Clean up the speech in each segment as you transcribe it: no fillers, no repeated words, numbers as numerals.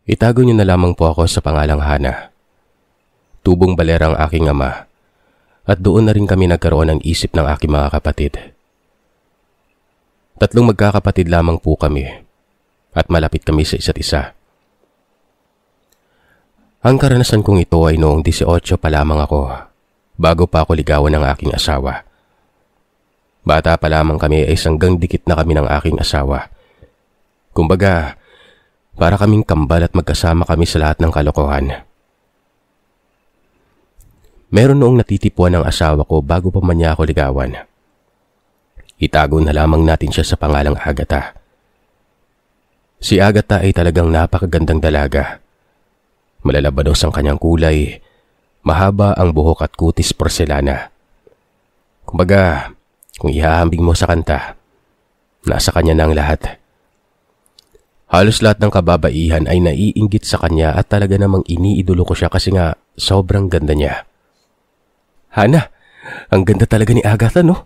Itago niyo na lamang po ako sa pangalang Hana. Tubong balera ang aking ama at doon na rin kami nagkaroon ng isip ng aking mga kapatid. 3 magkakapatid lamang po kami at malapit kami sa isa't isa. Ang karanasan kong ito ay noong 18 pa lamang ako bago pa ako ligawan ng aking asawa. Bata pa lamang kami ay sanggang dikit na kami ng aking asawa. Kumbaga, para kaming kambal at magkasama kami sa lahat ng kalokohan. Meron noong natitipuan ng asawa ko bago pa man niya ako ligawan. Itago na lamang natin siya sa pangalang Agatha. Si Agatha ay talagang napakagandang dalaga. Malalabanos ang kanyang kulay, mahaba ang buhok at kutis porselana. Kumbaga, kung ihahambing mo sa kanta, nasa kanya na ang lahat. Halos lahat ng kababaihan ay naiinggit sa kanya at talaga namang iniidolo ko siya kasi nga sobrang ganda niya. Hana, ang ganda talaga ni Agatha, no?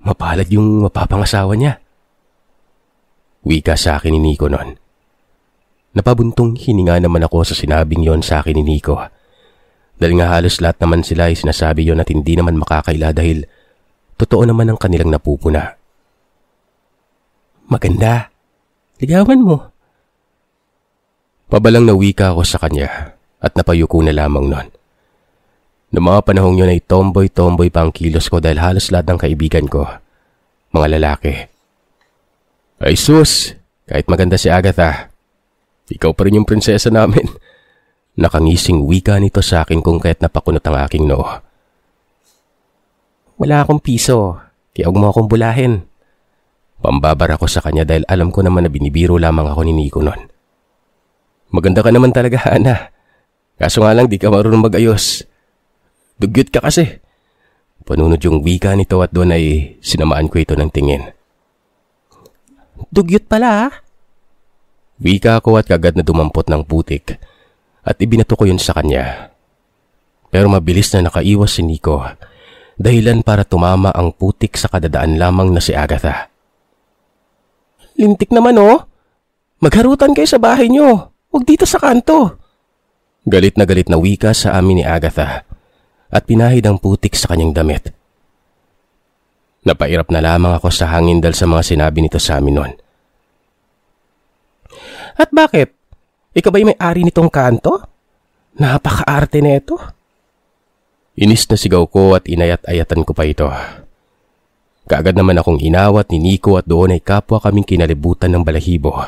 Mapalad yung mapapangasawa niya. Wika sa akin ni Nico noon. Napabuntong hininga naman ako sa sinabing yon sa akin ni Nico. Dahil nga halos lahat naman sila ay sinasabi yon at hindi naman makakaila dahil totoo naman ang kanilang napupuna. Maganda. Ligawan mo. Pabalang na wika ako sa kanya at napayuko na lamang noon. Noong mga panahong yun ay tomboy-tomboy pa ang kilos ko dahil halos lahat ng kaibigan ko, mga lalaki. Ay sus, kahit maganda si Agatha, ikaw pa rin yung prinsesa namin. Nakangising wika nito sa akin kung kaya't napakunot ang aking noo. Wala akong piso, kaya huwag mo akong bulahin. Pambabar ako sa kanya dahil alam ko naman na binibiro lamang ako ni Nico noon. Maganda ka naman talaga, Hana. Kaso nga lang di ka marunong mag-ayos. Dugyot ka kasi. Panunod yung wika nito at doon ay sinamaan ko ito ng tingin. Dugyot pala, ha? Wika ako at kagad na dumampot ng putik at ibinato ko yun sa kanya. Pero mabilis na nakaiwas si Nico, dahilan para tumama ang putik sa kadadaan lamang na si Agatha. Lintik naman, oh. Magharutan kayo sa bahay nyo. Huwag dito sa kanto. Galit na wika sa amin ni Agatha at pinahid ang putik sa kanyang damit. Napairap na lamang ako sa hangin dahil sa mga sinabi nito sa amin noon. At bakit? Ikaw ba'y may-ari nitong kanto? Napaka-arte na ito. Inis na sigaw ko at inayat-ayatan ko pa ito. Kaagad naman akong inawat ni Nico at doon ay kapwa kaming kinalibutan ng balahibo.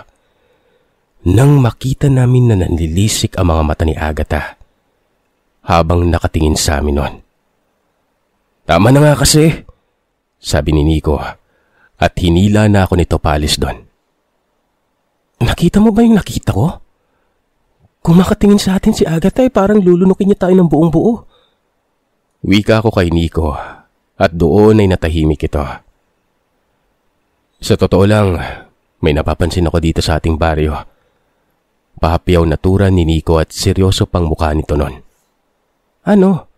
Nang makita namin na nanlilisik ang mga mata ni Agatha habang nakatingin sa amin noon. Tama na nga kasi, sabi ni Nico at hinila na ako nito paalis doon. Nakita mo ba yung nakita ko? Kung makatingin sa atin si Agatha ay parang lulunukin niya tayo ng buong buo. Wika ako kay Nico at doon ay natahimik ito. Sa totoo lang, may napapansin ako dito sa ating baryo. Pahapyaw na tura ni Nico at seryoso pang mukha nito noon. Ano?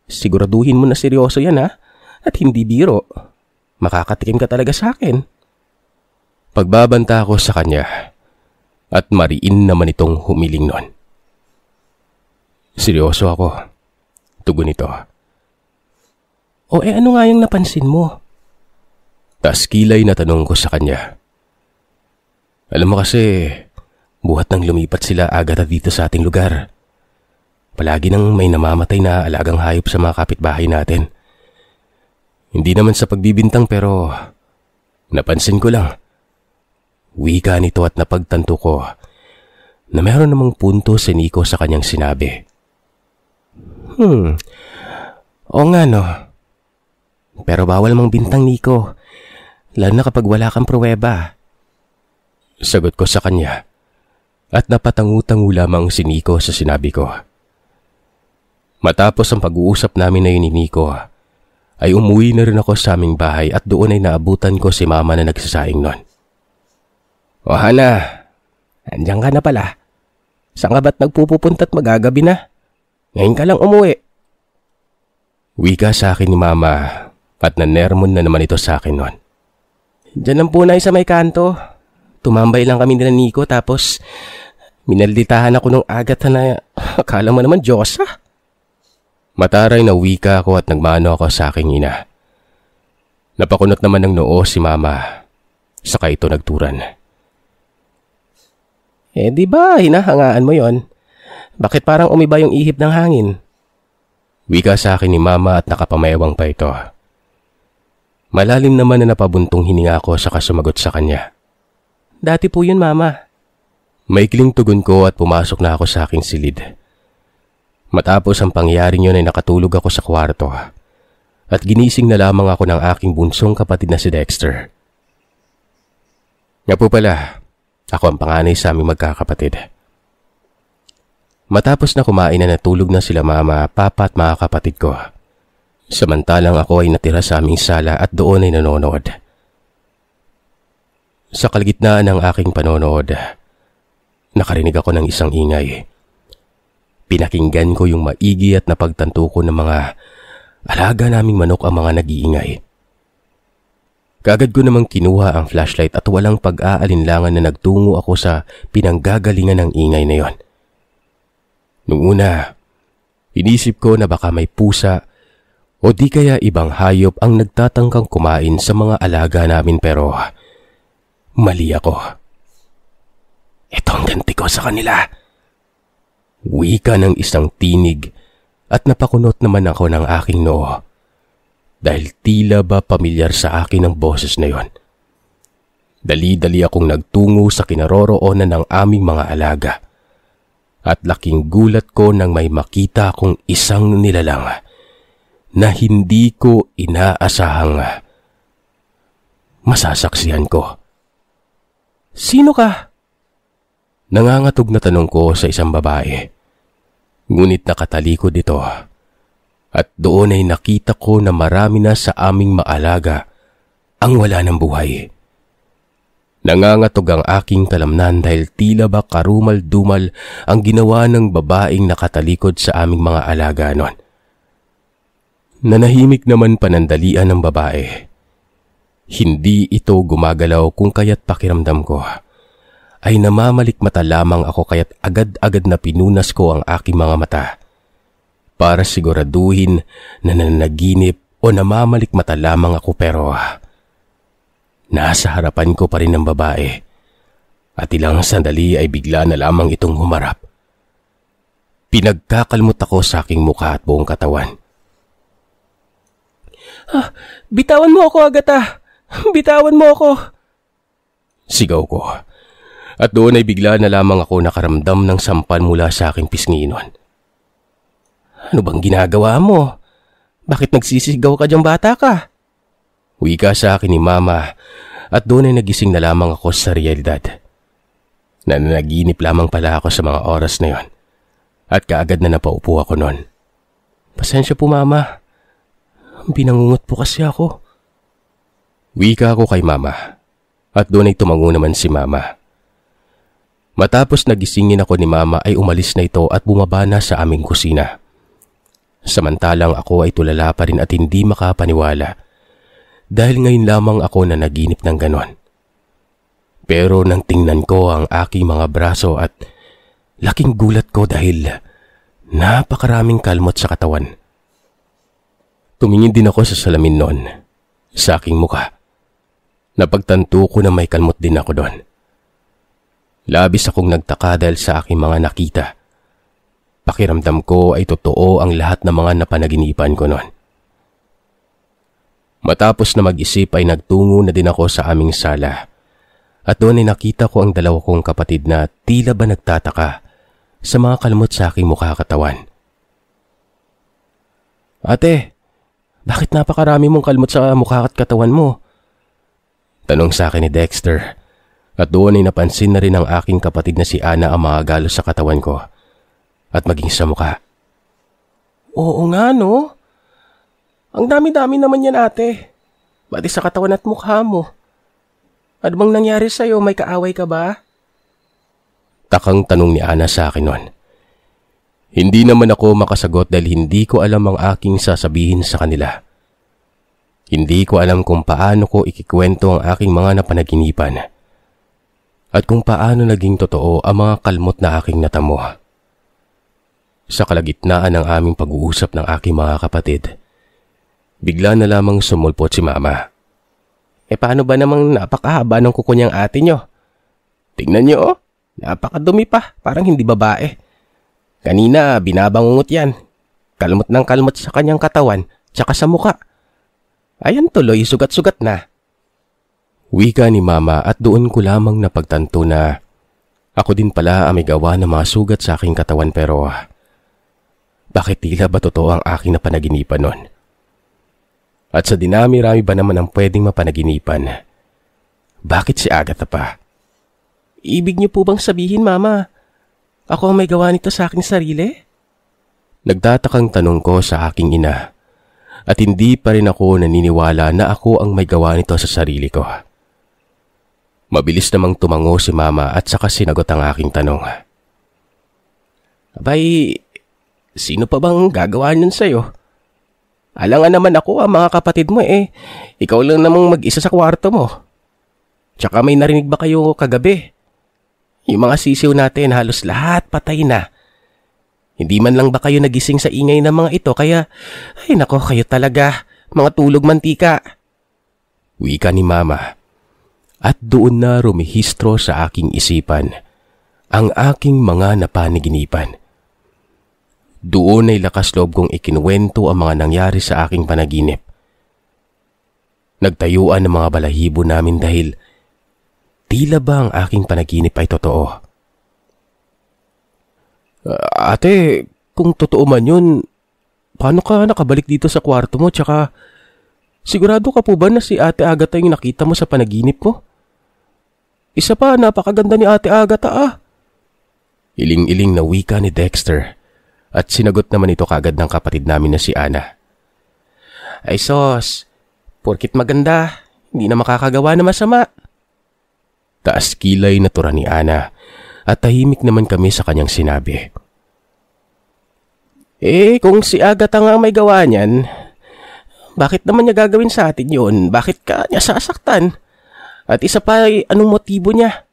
Siguraduhin mo na seryoso yan, ha? At hindi biro. Makakatikim ka talaga sa akin. Pagbabanta ako sa kanya at mariin naman itong humiling noon. Seryoso ako. Tugon ito. O ano nga yung napansin mo? Tas kilay na tanong ko sa kanya. Alam mo kasi, buhat nang lumipat sila Agatha dito sa ating lugar. Palagi nang may namamatay na alagang hayop sa mga kapitbahay natin. Hindi naman sa pagbibintang pero napansin ko lang. Wika nito at napagtanto ko na meron namang punto si Nico sa kanyang sinabi. Oo nga no. Pero bawal mang bintang, Nico. Lalo na kapag wala kang pruweba. Sagot ko sa kanya at napatangu-tangu lamang si Nico sa sinabi ko. Matapos ang pag-uusap namin na yun ni Nico, ay umuwi na rin ako sa aming bahay at doon ay naabutan ko si mama na nagsasaing nun. O Hana, andiyan ka na pala. Saan ka ba't nagpupunta at magagabi na? Ngayon ka lang umuwi. Wika sa akin ni mama at nanermon na naman ito sa akin nun. Diyan lang po na sa may kanto. Tumambay lang kami nila Nico tapos Minalditahan ako ng Agatha na akala mo naman Diyosa. Mataray na wika ako at nagmano ako sa aking ina. Napakunot naman ng noo si Mama, saka ito nagturan. Di ba hinahangaan mo yon? Bakit parang umiba yung ihip ng hangin? Wika sa akin ni Mama at nakapamayawang pa ito. Malalim naman na napabuntong hininga ko saka sumagot sa kanya. Dati po yun, Mama. Maikling tugon ko at pumasok na ako sa aking silid. Matapos ang pangyaring yun ay nakatulog ako sa kwarto at ginising na lamang ako ng aking bunsong kapatid na si Dexter. Nga po pala, ako ang panganay sa aming magkakapatid. Matapos na kumain na natulog na sila Mama, Papa at mga kapatid ko. Samantalang ako ay natira sa aming sala at doon ay nanonood. Sa kalagitnaan ng aking panonood, nakarinig ako ng isang ingay. Pinakinggan ko yung maigi at napagtanto ko ng mga alaga naming manok ang mga nag-iingay. Kagad ko namang kinuha ang flashlight at walang pag-aalinlangan na nagtungo ako sa pinanggagalingan ng ingay na yon. Nung una, inisip ko na baka may pusa o di kaya ibang hayop ang nagtatangkang kumain sa mga alaga namin pero mali ako. Ito ang ganti ko sa kanila. Wika ng isang tinig at napakunot naman ako ng aking noo dahil tila ba pamilyar sa akin ang boses na yon. Dali-dali akong nagtungo sa kinaroroonan ng aming mga alaga at laking gulat ko nang may makita akong isang nilalang na hindi ko inaasahang masasaksihan ko. Sino ka? Nangangatog na tanong ko sa isang babae. Ngunit nakatalikod ito at doon ay nakita ko na marami na sa aming maalaga ang wala ng buhay. Nangangatog ang aking talamnan dahil tila ba karumal-dumal ang ginawa ng babaeng nakatalikod sa aming mga alaga noon. Nanahimik naman panandalian ng babae. Hindi ito gumagalaw kung kaya't pakiramdam ko ay namamalikmata lamang ako kaya't agad-agad na pinunas ko ang aking mga mata para siguraduhin na nananaginip o namamalikmata lamang ako pero nasa harapan ko pa rin ang babae at ilang sandali ay bigla na lamang itong humarap. Pinagkakalmot ako sa aking mukha at buong katawan. Bitawan mo ako, Agatha! Bitawan mo ako! Sigaw ko. At doon ay bigla na lamang ako nakaramdam ng sampal mula sa aking pisngi noon. Ano bang ginagawa mo? Bakit nagsisigaw ka diyang bata ka? Wika sa akin ni Mama at doon ay nagising na lamang ako sa realidad. Nananaginip lamang pala ako sa mga oras na yon at kaagad na napaupo ako noon. Pasensya po Mama. Binangungot po kasi ako. Wika ako kay Mama at doon ay tumango naman si Mama. Matapos nagisingin ako ni Mama ay umalis na ito at bumaba na sa aming kusina. Samantalang ako ay tulala pa rin at hindi makapaniwala dahil ngayon lamang ako na naginip ng ganon. Pero nang tingnan ko ang aking mga braso at laking gulat ko dahil napakaraming kalmot sa katawan. Tumingin din ako sa salamin noon, sa aking mukha. Napagtanto ko na may kalmot din ako doon. Labis akong nagtaka dahil sa aking mga nakita. Pakiramdam ko ay totoo ang lahat ng mga napanaginipan ko noon. Matapos na mag-isip ay nagtungo na din ako sa aming sala. At doon ay nakita ko ang dalawa kong kapatid na tila ba nagtataka sa mga kalmot sa aking mukha katawan. Ate, bakit napakarami mong kalmot sa mukha at katawan mo? Tanong sa akin ni Dexter. At doon ay napansin na rin ng aking kapatid na si Ana ang mga galos sa katawan ko at maging sa mukha. Oo nga no? Ang dami-dami naman yan ate. Pati sa katawan at mukha mo. Ano bang nangyari sa'yo? May kaaway ka ba? Takang tanong ni Ana sa akin noon. Hindi naman ako makasagot dahil hindi ko alam ang aking sasabihin sa kanila. Hindi ko alam kung paano ko ikikwento ang aking mga napanaginipan. at kung paano naging totoo ang mga kalmot na aking natamo. Sa kalagitnaan ng aming pag-uusap ng aking mga kapatid, bigla na lamang sumulpot si Mama. Paano ba namang napakahaba ng kuko niyang ate nyo? Tingnan nyo oh, napakadumi pa, parang hindi babae. Kanina binabangungot yan, kalmot ng kalmot sa kanyang katawan, tsaka sa muka. Ayan tuloy, sugat-sugat na. Wika ni Mama at doon ko lamang napagtanto na ako din pala ang may gawa ng mga sugat sa aking katawan pero bakit tila ba totoo ang aking napanaginipan nun? At sa dinami-rami ba naman ang pwedeng mapanaginipan? Bakit si Agatha pa? Ibig niyo po bang sabihin, Mama, ako ang may gawa nito sa aking sarili? Nagtatakang tanong ko sa aking ina at hindi pa rin ako naniniwala na ako ang may gawa nito sa sarili ko. Mabilis namang tumango si Mama at saka sinagot ang aking tanong. Abay, sino pa bang gagawa nun sa'yo? Alangan naman ako ang mga kapatid mo ikaw lang namang mag-isa sa kwarto mo. Tsaka may narinig ba kayo kagabi? Yung mga sisiw natin halos lahat patay na. Hindi man lang ba kayo nagising sa ingay ng mga ito kaya, ay nako kayo talaga, mga tulog mantika. Wika ni Mama. At doon na rumihistro sa aking isipan ang aking mga napanaginipan. Doon ay lakas loob kong ikinuwento ang mga nangyari sa aking panaginip. Nagtayuan ng mga balahibo namin dahil tila ba ang aking panaginip ay totoo. Ate, kung totoo man yun, paano ka nakabalik dito sa kwarto mo? Tsaka, sigurado ka po ba na si Ate Agatha yung nakita mo sa panaginip mo? Isa pa, napakaganda ni Ate Agatha Iling-iling na wika ni Dexter at sinagot naman ito kagad ng kapatid namin na si Ana. Ay sos, porkit maganda, hindi na makakagawa na masama. Taas kilay na tura ni Ana at tahimik naman kami sa kanyang sinabi. Kung si Agatha nga may gawa niyan, bakit naman niya gagawin sa atin yun? Bakit ka niya sasaktan? At isa pa, anong motibo niya?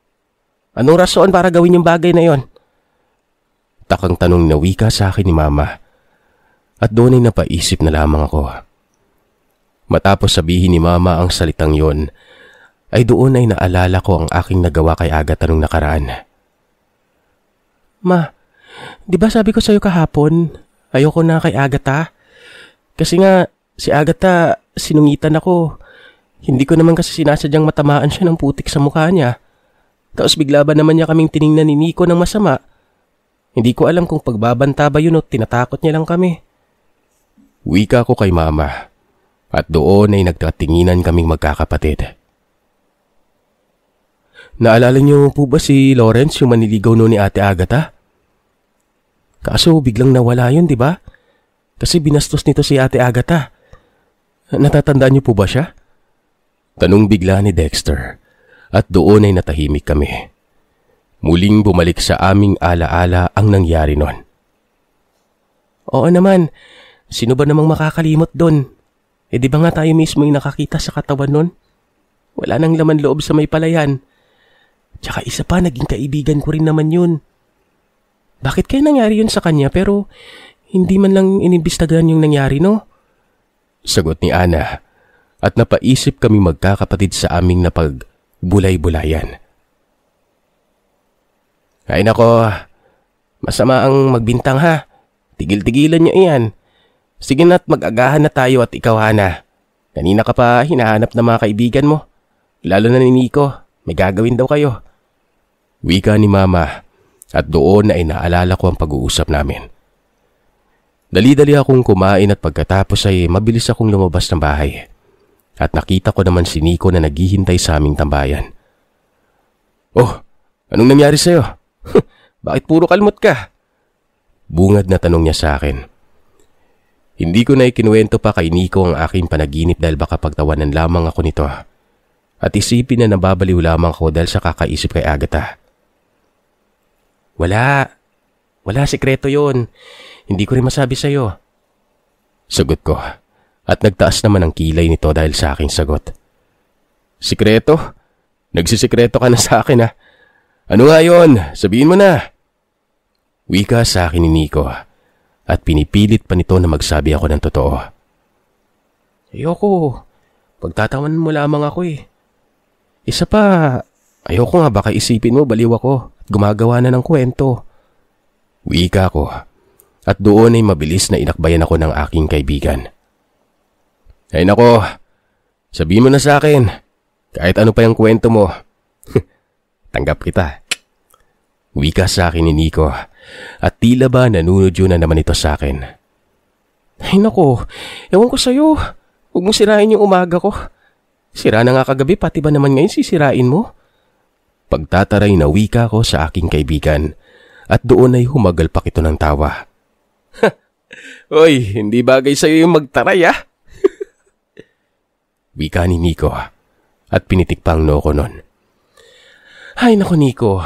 Anong rason para gawin yung bagay na yon? Takang tanong na wika sa akin ni Mama. At doon ay napaisip na lamang ako. Matapos sabihin ni Mama ang salitang yon, ay doon ay naalala ko ang aking nagawa kay Agatha nung nakaraan. Ma, di ba sabi ko sa'yo kahapon, ayoko na kay Agatha? Kasi nga, si Agatha, sinungitan ako. Hindi ko naman kasi sinasadyang matamaan siya ng putik sa mukha niya. Tapos bigla ba naman niya kaming tiningnan ni Nico ng masama? Hindi ko alam kung pagbabanta ba yun o tinatakot niya lang kami. Wika ko kay Mama. At doon ay nagtatinginan kaming magkakapatid. Naalala niyo po ba si Lawrence yung maniligaw noon ni Ate Agatha? Kaso biglang nawala yun, di ba? Kasi binastos nito si Ate Agatha. Natatandaan niyo po ba siya? Tanong bigla ni Dexter at doon ay natahimik kami. Muling bumalik sa aming alaala ang nangyari nun. Oo naman, sino ba namang makakalimot doon? Di ba nga tayo mismo yung nakakita sa katawan nun? Wala nang laman loob sa may palayan. Tsaka isa pa, naging kaibigan ko rin naman yun. Bakit kaya nangyari yun sa kanya pero hindi man lang inimbestigahan yung nangyari, no? Sagot ni Ana. At napaisip kami magkakapatid sa aming napagbulay-bulayan. Ay nako, masama ang magbintang ha. Tigil-tigilan niyo iyan. Sige na't mag-agahan na tayo at ikaw Hana. Kanina ka pa hinahanap ng mga kaibigan mo. Lalo na ni Nico, may gagawin daw kayo. Wika ni Mama at doon ay naalala ko ang pag-uusap namin. Dali-dali akong kumain at pagkatapos ay mabilis akong lumabas ng bahay. At nakita ko naman si Nico na naghihintay sa aming tambayan. Oh, anong nangyari sa'yo? Bakit puro kalmot ka? Bungad na tanong niya sa akin. Hindi ko na ikinuwento pa kay Nico ang aking panaginip dahil baka pagtawanan lamang ako nito. At isipin na nababaliw lamang ako dahil sa kakaisip kay Agatha. Wala sikreto yon. Hindi ko rin masabi sa'yo. Sagot ko. At nagtaas naman ang kilay nito dahil sa aking sagot. Sikreto? Nagsisikreto ka na sa akin ha. Ano nga yun? Sabihin mo na. Wika sa akin ni Nico at pinipilit pa nito na magsabi ako ng totoo. Ayoko. Pagtatawan mo lamang ako eh. Isa pa, ayoko nga baka isipin mo baliw ako at gumagawa na ng kwento. Wika ko at doon ay mabilis na inakbayan ako ng aking kaibigan. Ay nako, sabihin mo na sa akin. Kahit ano pa yung kwento mo. Tanggap kita. Wika sa akin ni Nico at tila ba nanunod yun na naman ito sa akin. Ay nako, ewan ko sa'yo. Huwag mong sirain yung umaga ko. Sira na nga kagabi, pati ba naman ngayon sisirain mo? Pagtataray na wika ko sa aking kaibigan at doon ay humagalpak ito ng tawa. Hoy, hindi bagay sa'yo yung magtaray ah. Wika ni Nico at pinitik pang noo ko nun. Ay naku Nico,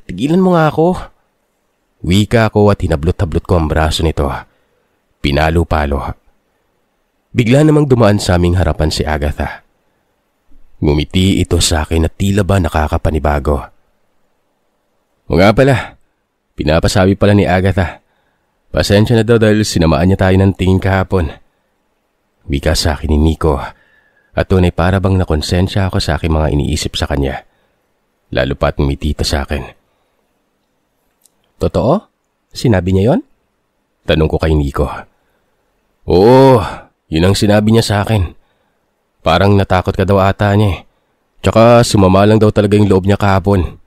tigilan mo nga ako. Wika ko at hinablot-hablot ko ang braso nito. Pinalo-palo. Bigla namang dumaan sa aming harapan si Agatha. Ngumiti ito sa akin at tila ba nakakapanibago. O nga pala, pinapasabi pala ni Agatha. Pasensya na daw dahil sinamaan niya tayo ng tingin kahapon. Wika sa akin ni Nico at doon ay para bang nakonsensya ako sa aking mga iniisip sa kanya. Lalo pa't ngumiti ito sa akin. Totoo? Sinabi niya yon? Tanong ko kay Nico. Oo, yun ang sinabi niya sa akin. Parang natakot ka daw ata niya eh. Tsaka sumama lang daw talaga yung loob niya kahapon.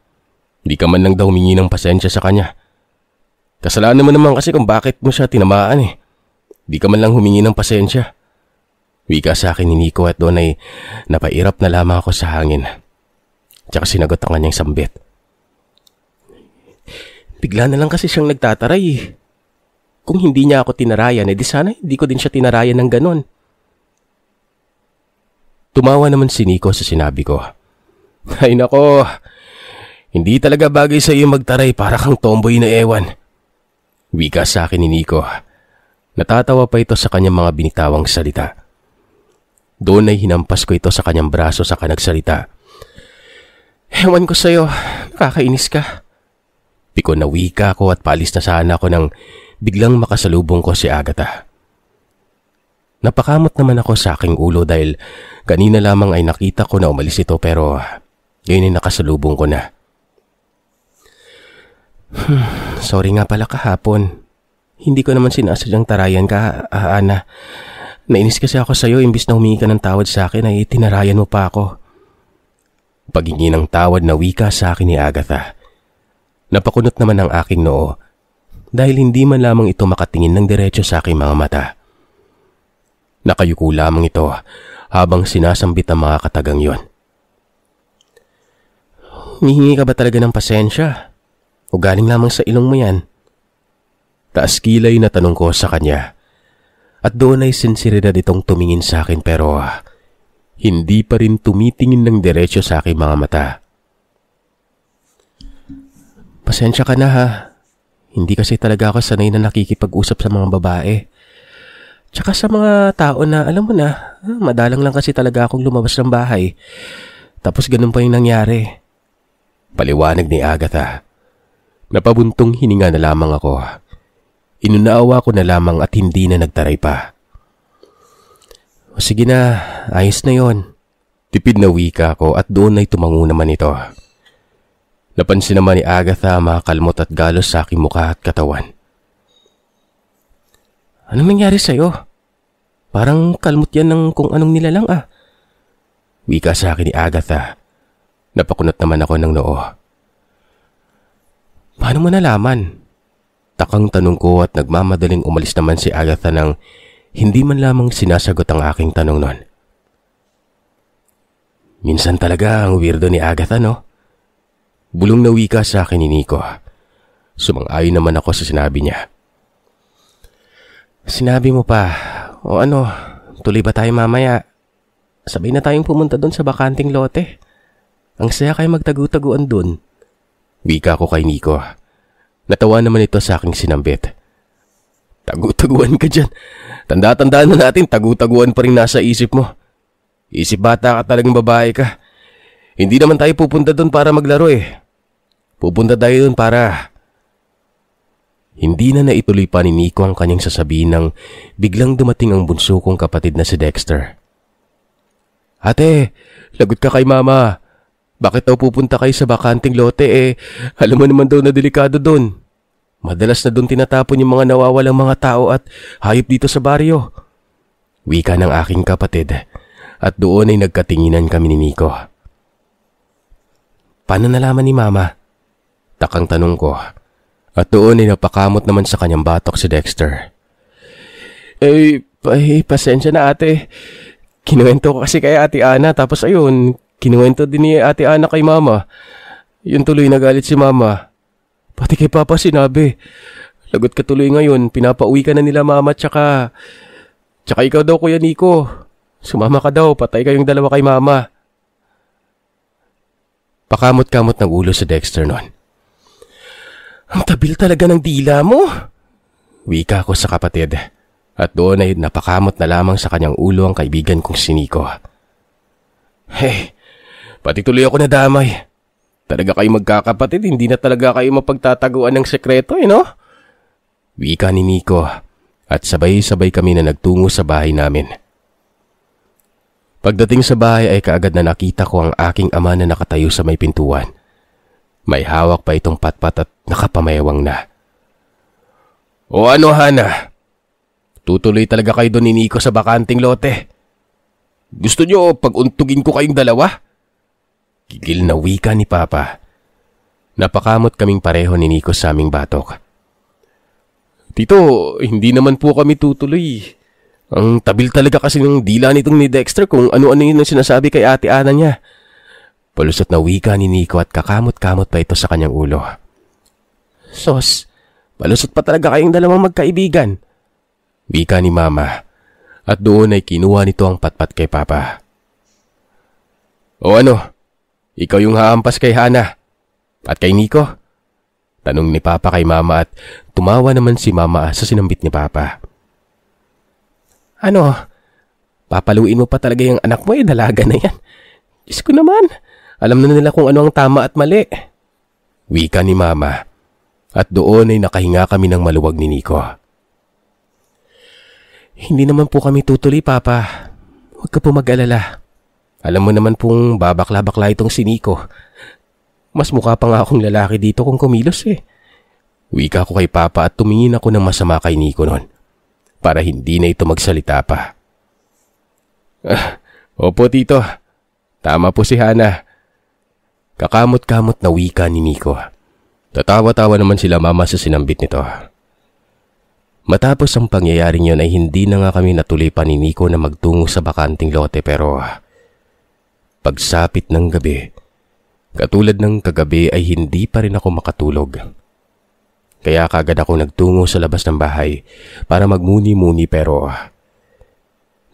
Hindi ka man lang daw humingi ng pasensya sa kanya. Kasalanan mo naman kasi kung bakit mo siya tinamaan eh. Hindi ka man lang humingi ng pasensya. Wika sa akin ni Nico at doon ay napairap na lamang ako sa hangin. Tsaka sinagot ang kanyang sambit. Bigla na lang kasi siyang nagtataray eh. Kung hindi niya ako tinarayan, di sana hindi ko din siya tinarayan ng ganon. Tumawa naman si Nico sa sinabi ko. Ay nako, hindi talaga bagay sa iyo magtaray para kang tomboy na ewan. Wika sa akin ni Nico. Natatawa pa ito sa kanyang mga binitawang salita. Doon ay hinampas ko ito sa kanyang braso saka nagsalita. Ewan ko sa'yo, nakakainis ka. Piko na wika ko at palis na sana ako nang biglang makasalubong ko si Agatha. Napakamot naman ako sa aking ulo dahil kanina lamang ay nakita ko na umalis ito pero ngayon ay nakasalubong ko na. Sorry nga pala kahapon. Hindi ko naman sinasadyang tarayan ka, Ana. Nainis kasi ako sa'yo imbis na humingi ka ng tawad sa akin ay tinarayan mo pa ako. Paghingi ng tawad na wika sa akin ni Agatha. Napakunot naman ang aking noo dahil hindi man lamang ito makatingin ng diretso sa aking mga mata. Nakayuko lamang ito habang sinasambit ang mga katagang yon. Humihingi ka ba talaga ng pasensya? O galing lamang sa ilong mo yan? Taas kilay na tanong ko sa kanya. At doon ay sinseridad itong tumingin sa akin pero hindi pa rin tumitingin ng diretso sa aking mga mata. Pasensya ka na ha. Hindi kasi talaga ako sanay na nakikipag-usap sa mga babae. Tsaka sa mga tao na alam mo na, madalang lang kasi talaga akong lumabas ng bahay. Tapos ganun pa yung nangyari. Paliwanag ni Agatha. Napabuntong hininga na lamang ako. Inunaawa ko na lamang at hindi na nagtaray pa. O sige na, ayos na yon. Tipid na wika ko at doon ay tumango naman ito. Napansin naman ni Agatha ang mga kalmot at galos sa aking mukha at katawan. Anong nangyari sa'yo? Parang kalmot yan ng kung anong nilalang ah. Wika sa akin ni Agatha. Napakunot naman ako ng noo. Paano mo nalaman? Takang tanong ko at nagmamadaling umalis naman si Agatha nang hindi man lamang sinasagot ang aking tanong nun. Minsan talaga ang weirdo ni Agatha, no? Bulong na wika sa akin ni Nico. Sumang-ayon naman ako sa sinabi niya. Sinabi mo pa, o ano, tuloy ba tayo mamaya? Sabay na tayong pumunta doon sa bakanting lote. Ang saya kayo magtagu-taguan doon. Wika ko kay Nico. Natawa naman ito sa aking sinambit. Tagu-taguan ka dyan. Tanda-tandaan na natin, tagu-taguan pa rin nasa isip mo. Isip bata ka talagang babae ka. Hindi naman tayo pupunta doon para maglaro eh. Pupunta tayo dun para... Hindi na naituloy pa ni Nico ang kanyang sasabihin nang biglang dumating ang bunso kong kapatid na si Dexter. Ate, lagot ka kay mama. Bakit daw pupunta kayo sa bakanting lote alam mo naman daw na delikado doon. Madalas na doon tinatapon yung mga nawawalang mga tao at hayop dito sa baryo. Wika ng aking kapatid at doon ay nagkatinginan kami ni Nico. Paano nalaman ni mama? Takang tanong ko. At doon ay napakamot naman sa kanyang batok si Dexter. Pasensya na ate. Kinuwento ko kasi kay Ate Ana tapos ayun, kinuwento din ni Ate Ana kay mama. Yun tuloy nagalit si mama. Pati kay papa sinabi. Lagot ka tuloy ngayon, pinapauwi ka na nila mama tsaka ikaw daw Kuya Nico. Sumama ka daw, patay kayong dalawa kay mama. Pakamot-kamot ng ulo si Dexter noon. Ang tabil talaga ng dila mo. Wika ko sa kapatid. At doon ay napakamot na lamang sa kanyang ulo ang kaibigan kong si Nico. Pati tuloy ako nadamay. Talaga kayo magkakapatid, hindi na talaga kayo mapagtataguan ng sekreto no? Wika ni Nico. At sabay-sabay kami na nagtungo sa bahay namin. Pagdating sa bahay ay kaagad na nakita ko ang aking ama na nakatayo sa may pintuan. May hawak pa itong patpat at nakapamayawang na. O ano Hana? Tutuloy talaga kayo doon ni Nico sa bakanting lote. Gusto nyo pag-untugin ko kayong dalawa? Gigil na wika ni Papa. Napakamot kaming pareho ni Nico sa aming batok. Tito, hindi naman po kami tutuloy. Ang tabil talaga kasi ng dila nitong ni Dexter kung ano-ano yun ang sinasabi kay Ate Ana niya. Palusot na wika ni Nico at kakamot-kamot pa ito sa kanyang ulo. Sos, palusot pa talaga kayong dalawang magkaibigan. Wika ni Mama. At doon ay kinuha nito ang patpat kay Papa. O ano? Ikaw yung haampas kay Hana? At kay Nico? Tanong ni Papa kay Mama at tumawa naman si Mama sa sinambit ni Papa. Ano? Papaluin mo pa talaga yung anak mo dalaga na yan. Diyos ko naman. Alam na nila kung ano ang tama at mali. Wika ni Mama. At doon ay nakahinga kami ng maluwag ni Nico. Hindi naman po kami tutuloy, Papa. Huwag ka po mag-alala. Alam mo naman pong babakla-bakla itong si Nico. Mas mukha pa nga akong lalaki dito kung kumilos Wika ko kay Papa at tumingin ako ng masama kay Nico noon. Para hindi na ito magsalita pa. Opo, Tito. Tama po si Hana. Kakamot-kamot na wika ni Nico. Tatawa-tawa naman sila Mama sa sinambit nito. Matapos ang pangyayaring yon ay hindi na nga kami natuloy pa ni Nico na magtungo sa bakanting lote pero pagsapit ng gabi, katulad ng kagabi ay hindi pa rin ako makatulog. Kaya kagad ako nagtungo sa labas ng bahay para magmuni-muni pero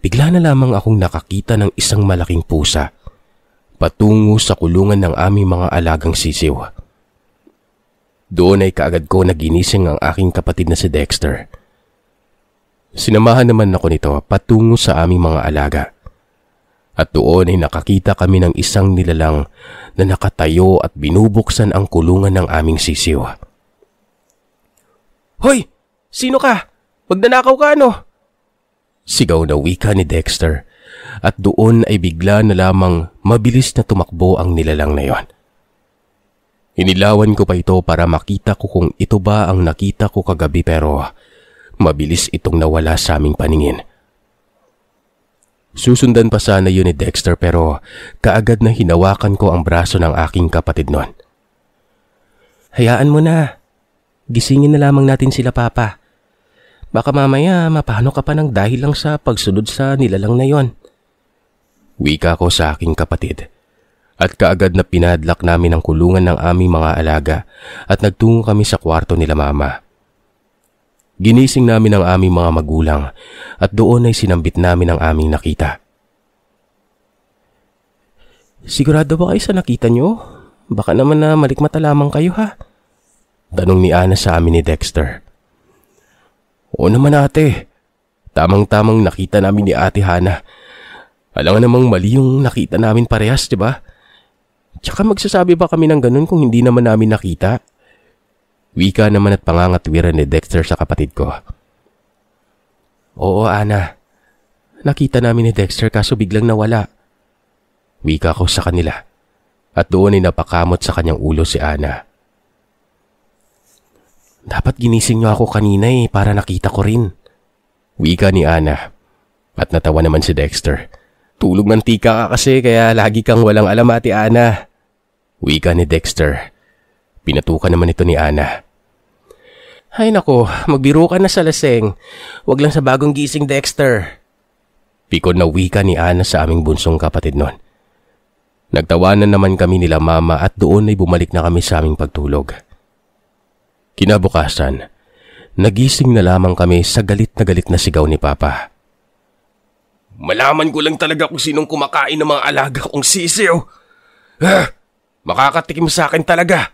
bigla na lamang akong nakakita ng isang malaking pusa patungo sa kulungan ng aming mga alagang sisiw. Doon ay kaagad ko naginising ang aking kapatid na si Dexter. Sinamahan naman ako nito patungo sa aming mga alaga. At doon ay nakakita kami ng isang nilalang na nakatayo at binubuksan ang kulungan ng aming sisiw. Hoy! Sino ka? Magnanakaw ka Sigaw na wika ni Dexter. At doon ay bigla na lamang mabilis na tumakbo ang nilalang na yon. Inilawan ko pa ito para makita ko kung ito ba ang nakita ko kagabi pero mabilis itong nawala sa aming paningin. Susundan pa sana yun ni Dexter pero kaagad na hinawakan ko ang braso ng aking kapatid noon. Hayaan mo na. Gisingin na lamang natin sila, Papa. Baka mamaya mapano ka pa ng dahil lang sa pagsunod sa nilalang na yon. Wika ko sa aking kapatid. At kaagad na pinadlak namin ang kulungan ng aming mga alaga at nagtungo kami sa kwarto nila Mama. Ginising namin ang aming mga magulang at doon ay sinambit namin ang aming nakita. Sigurado ba kayo sa nakita nyo? Baka naman na malikmata lamang kayo ha? Tanong ni Ana sa amin ni Dexter. Oo naman ate. Tamang-tamang nakita namin ni Ate Hana. Alam nga namang mali yung nakita namin parehas, di ba? Tsaka Tsaka magsasabi ba kami ng ganun kung hindi naman namin nakita? Wika naman at pangangatwiran ni Dexter sa kapatid ko. Oo, Ana. Nakita namin ni Dexter kaso biglang nawala. Wika ko sa kanila at doon ay napakamot sa kanyang ulo si Ana. Dapat ginising niyo ako kanina para nakita ko rin. Wika ni Ana at natawa naman si Dexter. Tulog mantika ka kasi kaya lagi kang walang alam, Ate Ana. Wika ni Dexter. Pinatukan naman ito ni Ana. Ay nako, magbiro ka na sa laseng. Wag lang sa bagong gising, Dexter. Pikon na wika ni Ana sa aming bunsong kapatid nun. Nagtawanan naman kami nila mama at doon ay bumalik na kami sa aming pagtulog. Kinabukasan, nagising na lamang kami sa galit na sigaw ni Papa. Malaman ko lang talaga kung sinong kumakain ng mga alaga kong sisiw. Makakatikim sa akin talaga.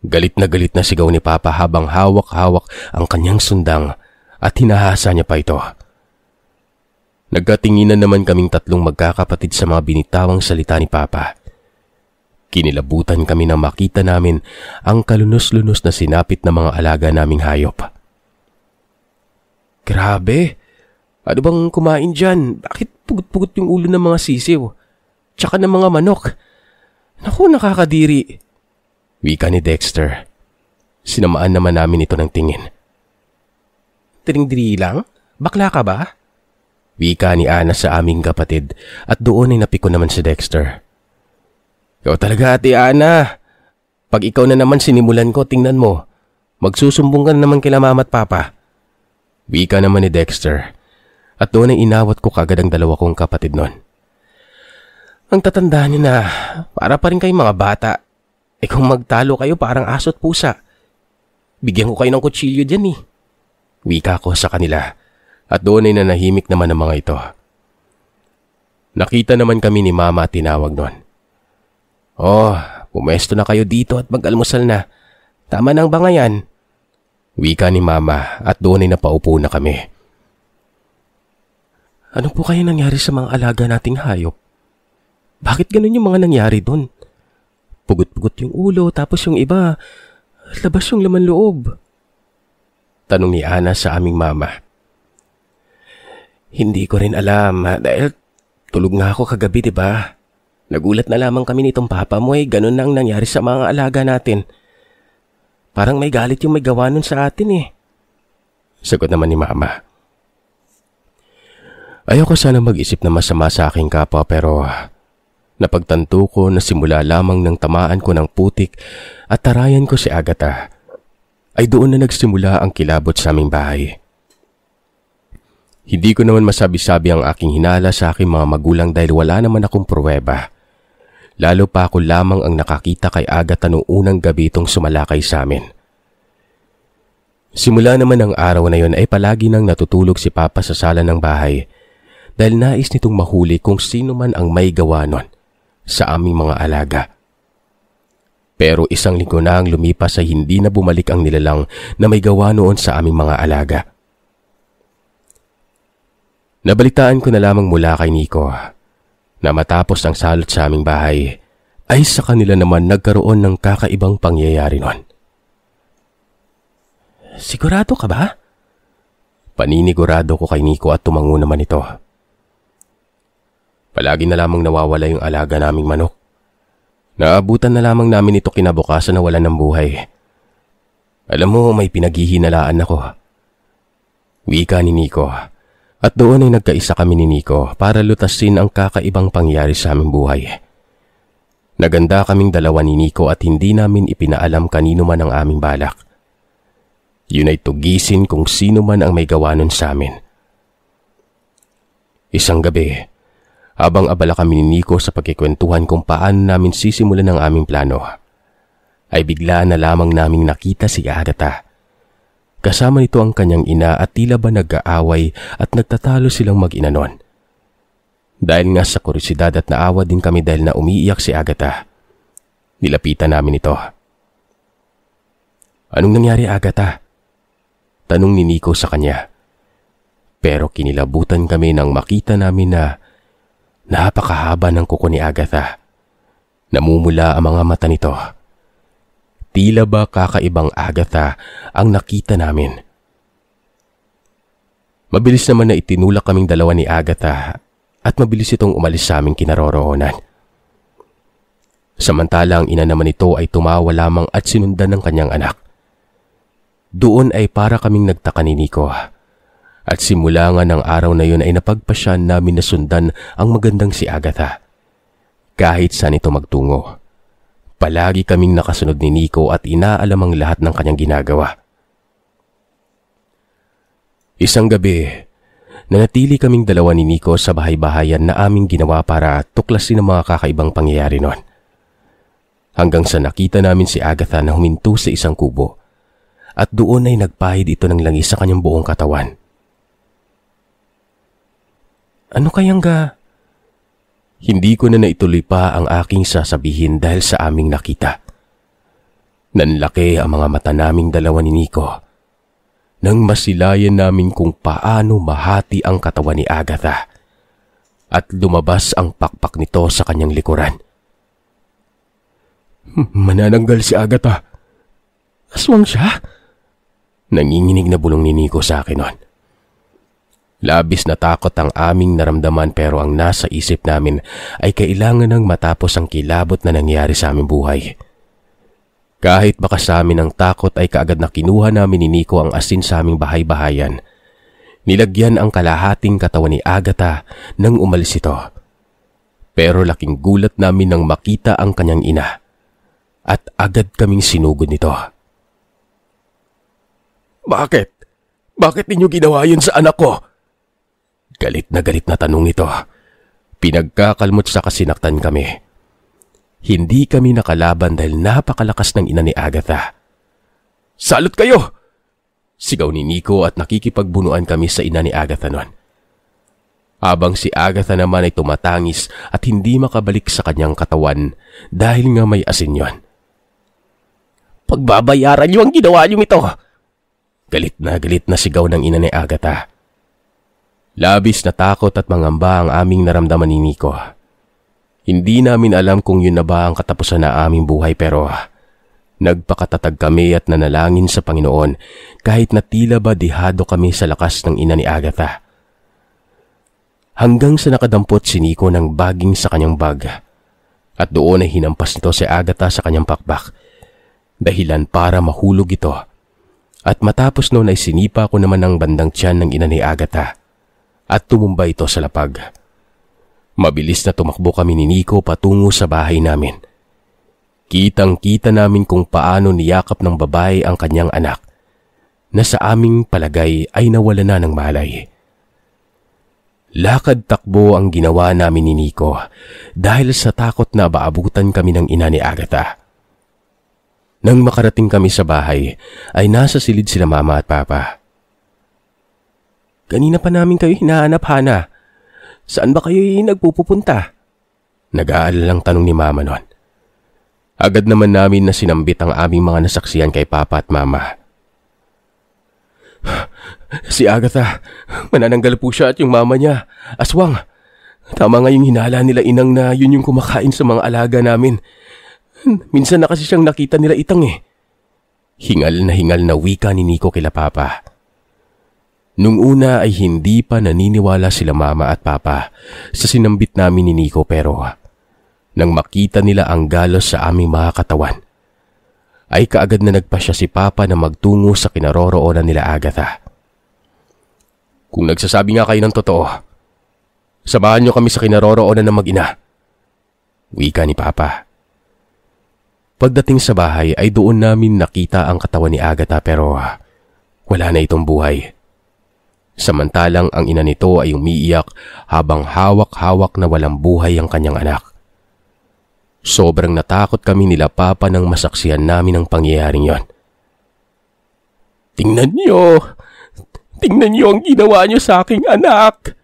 Galit na sigaw ni Papa habang hawak-hawak ang kanyang sundang at hinahasa niya pa ito. Nagkatinginan naman kaming tatlong magkakapatid sa mga binitawang salita ni Papa. Kinilabutan kami nang makita namin ang kalunos-lunos na sinapit na mga alaga naming hayop. Grabe! Ano bang kumain dyan? Bakit pugot-pugot yung ulo ng mga sisiw? Tsaka ng mga manok? Naku, nakakadiri! Wika ni Dexter. Sinamaan naman namin ito ng tingin. Tiring-diri lang? Bakla ka ba? Wika ni Ana sa aming kapatid at doon ay napiko naman si Dexter. Ikaw talaga, Ate Ana. Pag ikaw na naman sinimulan ko, tingnan mo. Magsusumbong ka na naman kila Mama at Papa. Wika naman ni Dexter. At doon ay inawat ko kagad ang dalawa kong kapatid nun. Ang tatanda niyo na, para pa rin kayong mga bata. Kung magtalo kayo parang aso at pusa. Bigyan ko kayo ng kutsilyo dyan Wika ko sa kanila. At doon ay nanahimik naman ang mga ito. Nakita naman kami ni Mama at tinawag nun. Oh, pumesto na kayo dito at mag-almusal na. Tama na ang bangayan. Wika ni Mama at doon ay napaupo na kami. Ano po kaya nangyari sa mga alaga nating hayop? Bakit ganun yung mga nangyari doon? Pugot-pugot yung ulo tapos yung iba, labas yung laman loob. Tanong ni Ana sa aming mama. Hindi ko rin alam dahil tulog nga ako kagabi, diba? Nagulat na lamang kami nitong papa mo ganun na ang nangyari sa mga alaga natin. Parang may galit yung may gawa nun sa atin Sagot naman ni Mama. Ayoko sana mag-isip na masama sa aking kapwa pero napagtanto ko na simula lamang ng tamaan ko ng putik at tarayan ko si Agatha ay doon na nagsimula ang kilabot sa aming bahay. Hindi ko naman masabi-sabi ang aking hinala sa aking mga magulang dahil wala naman akong pruweba. Lalo pa ako lamang ang nakakita kay Agatha noong unang gabi itong sumalakay sa amin. Simula naman ang araw na yon ay palagi nang natutulog si Papa sa sala ng bahay dahil nais nitong mahuli kung sino man ang may gawa nun sa aming mga alaga. Pero isang linggo na ang lumipas ay hindi na bumalik ang nilalang na may gawa noon sa aming mga alaga. Nabalitaan ko na lamang mula kay Nico na matapos ang salot sa aming bahay ay sa kanila naman nagkaroon ng kakaibang pangyayari nun. Sigurado ka ba? Paninigurado ko kay Nico at tumango naman ito. Palagi na lamang nawawala yung alaga naming manok. Naabutan na lamang namin ito kinabukasan na wala ng buhay. Alam mo, may pinaghihinalaan ako. Wika ni Nico. At doon ay nagkaisa kami ni Nico para lutasin ang kakaibang pangyari sa aming buhay. Naganda kaming dalawa ni Nico at hindi namin ipinaalam kanino man ang aming balak. Yun ay tugisin kung sino man ang may gawa nun sa amin. Isang gabi, habang abala kami ni Nico sa pagkikwentuhan kung paano namin sisimulan ang aming plano, ay bigla na lamang naming nakita si Agatha. Kasama nito ang kanyang ina at tila ba nag-aaway at nagtatalo silang mag-ina nun. Dahil nga sa kuryosidad at naawa din kami dahil na umiiyak si Agatha, nilapitan namin ito. Anong nangyari, Agatha? Tanong ni Nico sa kanya. Pero kinilabutan kami nang makita namin na napakahaba ng kuko ni Agatha. Namumula ang mga mata nito. Tila ba kakaibang Agatha ang nakita namin. Mabilis naman na itinulak kaming dalawa ni Agatha at mabilis itong umalis sa aming kinaroroonan. Samantala ang ina naman nito ay tumawa lamang at sinundan ng kanyang anak. Doon ay para kaming nagtaka ni Nico. At simula nga ng araw na yun ay napagpasyan namin na sundan ang magandang si Agatha. Kahit saan ito magtungo. Palagi kaming nakasunod ni Nico at inaalam ang lahat ng kanyang ginagawa. Isang gabi, nanatili kaming dalawa ni Nico sa bahay-bahayan na aming ginawa para tuklasin ang mga kakaibang pangyayari noon. Hanggang sa nakita namin si Agatha na huminto sa isang kubo at doon ay nagpahid ito ng langis sa kanyang buong katawan. Ano kayang Hindi ko na naituloy pa ang aking sasabihin dahil sa aming nakita. Nanlaki ang mga mata naming dalawa ni Nico nang masilayan namin kung paano mahati ang katawan ni Agatha at lumabas ang pakpak nito sa kanyang likuran. Manananggal si Agatha. Aswang siya? Nanginginig na bulong ni Nico sa akin noon. Labis na takot ang aming naramdaman pero ang nasa isip namin ay kailangan nang matapos ang kilabot na nangyari sa aming buhay. Kahit baka sa amin ang takot ay kaagad na kinuha namin ni Nico ang asin sa aming bahay-bahayan. Nilagyan ang kalahating katawan ni Agatha nang umalis ito. Pero laking gulat namin nang makita ang kanyang ina at agad kaming sinugod nito. Bakit? Bakit ninyo ginawa yun sa anak ko? Galit na tanong ito. Pinagkakalmot sa kasinaktan kami. Hindi kami nakalaban dahil napakalakas ng ina ni Agatha. Salot kayo! Sigaw ni Nico at nakikipagbunuan kami sa ina ni Agatha noon. Habang si Agatha naman ay tumatangis at hindi makabalik sa kanyang katawan dahil nga may asin yon. Pagbabayaran niyo ang ginawa niyo ito! Galit na sigaw ng ina ni Agatha. Labis na takot at mangamba ang aming naramdaman ni Nico. Hindi namin alam kung yun na ba ang katapusan na aming buhay pero nagpakatatag kami at nanalangin sa Panginoon kahit na tila ba dihado kami sa lakas ng ina ni Agatha. Hanggang sa nakadampot si Nico ng baging sa kanyang bag at doon ay hinampas nito si Agatha sa kanyang pakpak. Dahilan para mahulog ito. At matapos noon ay sinipa ko naman ang bandang tiyan ng ina ni Agatha at tumumba ito sa lapag. Mabilis na tumakbo kami ni Nico patungo sa bahay namin. Kitang-kita namin kung paano niyakap ng babae ang kanyang anak na sa aming palagay ay nawala na ng malay. Lakad takbo ang ginawa namin ni Nico dahil sa takot na abaabutan kami ng ina ni Agatha. Nang makarating kami sa bahay, ay nasa silid sila mama at papa. Kanina pa namin kayo hinahanap, Hana. Saan ba kayo nagpupunta? Nag-aalalang tanong ni mama noon. Agad naman namin na sinambit ang aming mga nasaksiyan kay papa at mama. Si Agatha, manananggal po siya at yung mama niya, aswang. Tama nga yung hinala nila inang na yun yung kumakain sa mga alaga namin. Minsan na kasi siyang nakita nila itang eh. Hingal na wika ni Nico kila papa. Nung una ay hindi pa naniniwala sila mama at papa sa sinambit namin ni Nico pero nang makita nila ang galos sa aming mga katawan, ay kaagad na nagpasya si papa na magtungo sa kinaroroonan nila Agatha. Kung nagsasabi nga kayo ng totoo, samahan niyo kami sa kinaroroonan ng mag-ina. Wika ni papa. Pagdating sa bahay ay doon namin nakita ang katawan ni Agatha pero wala na itong buhay. Samantalang ang ina nito ay umiiyak habang hawak-hawak na walang buhay ang kanyang anak. Sobrang natakot kami nila papa nang masaksihan namin ang pangyayaring yon. Tingnan niyo ang ginawa niyo sa aking anak.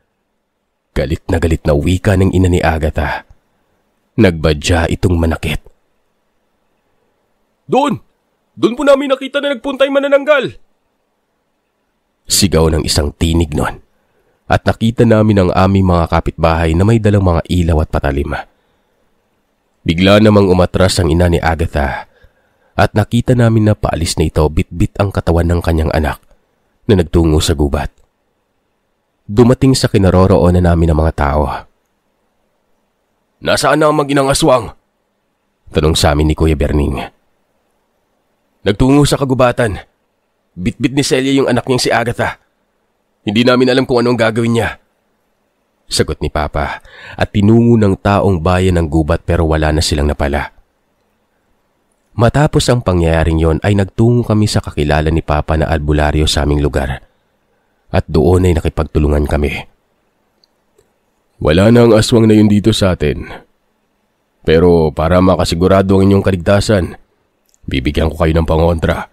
Galit na wika ng ina ni Agatha. Nagbadya itong manakit. Doon po namin nakita na nagpuntay manananggal. Sigaw ng isang tinig noon at nakita namin ang aming mga kapitbahay na may dalang mga ilaw at patalim. Bigla namang umatras ang ina ni Agatha at nakita namin na paalis na ito bit-bit ang katawan ng kanyang anak na nagtungo sa gubat. Dumating sa kinaroroonan namin ang mga tao. "Nasaan na ang mag-inang aswang?" tanong sa amin ni Kuya Berning. "Nagtungo sa kagubatan. Bit-bit ni Celia yung anak niyang si Agatha. Hindi namin alam kung anong gagawin niya," sagot ni Papa at tinungo ng taong bayan ng gubat pero wala na silang napala. Matapos ang pangyayaring yon ay nagtungo kami sa kakilala ni Papa na albularyo sa aming lugar at doon ay nakipagtulungan kami. "Wala na ang aswang na yun dito sa atin. Pero para makasigurado ang inyong kaligtasan, bibigyan ko kayo ng pangontra,"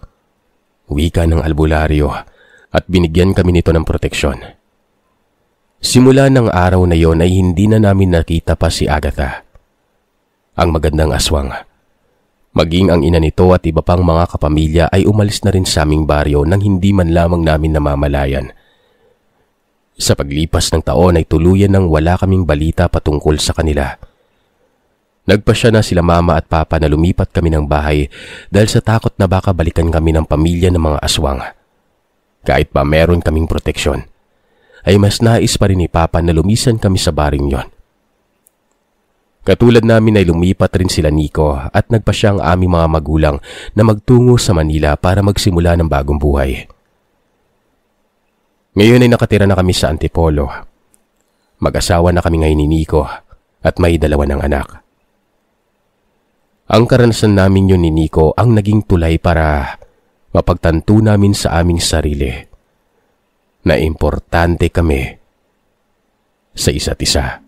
wika ng albularyo at binigyan kami nito ng proteksyon. Simula ng araw na yon ay hindi na namin nakita pa si Agatha, ang magandang aswang. Maging ang ina nito at iba pang mga kapamilya ay umalis na rin sa aming baryo nang hindi man lamang namin namamalayan. Sa paglipas ng taon ay tuluyan nang wala kaming balita patungkol sa kanila. Nagpasya na sila Mama at Papa na lumipat kami ng bahay dahil sa takot na baka balikan kami ng pamilya ng mga aswang. Kahit pa meron kaming proteksyon, ay mas nais pa rin ni Papa na lumisan kami sa baring yon. Katulad namin ay lumipat rin sila Nico at nagpasya ang aming mga magulang na magtungo sa Manila para magsimula ng bagong buhay. Ngayon ay nakatira na kami sa Antipolo. Mag-asawa na kami ngayon ni Nico at may 2 ng anak. Ang karanasan namin yun ni Nico ang naging tulay para mapagtanto namin sa aming sarili na importante kami sa isa't isa.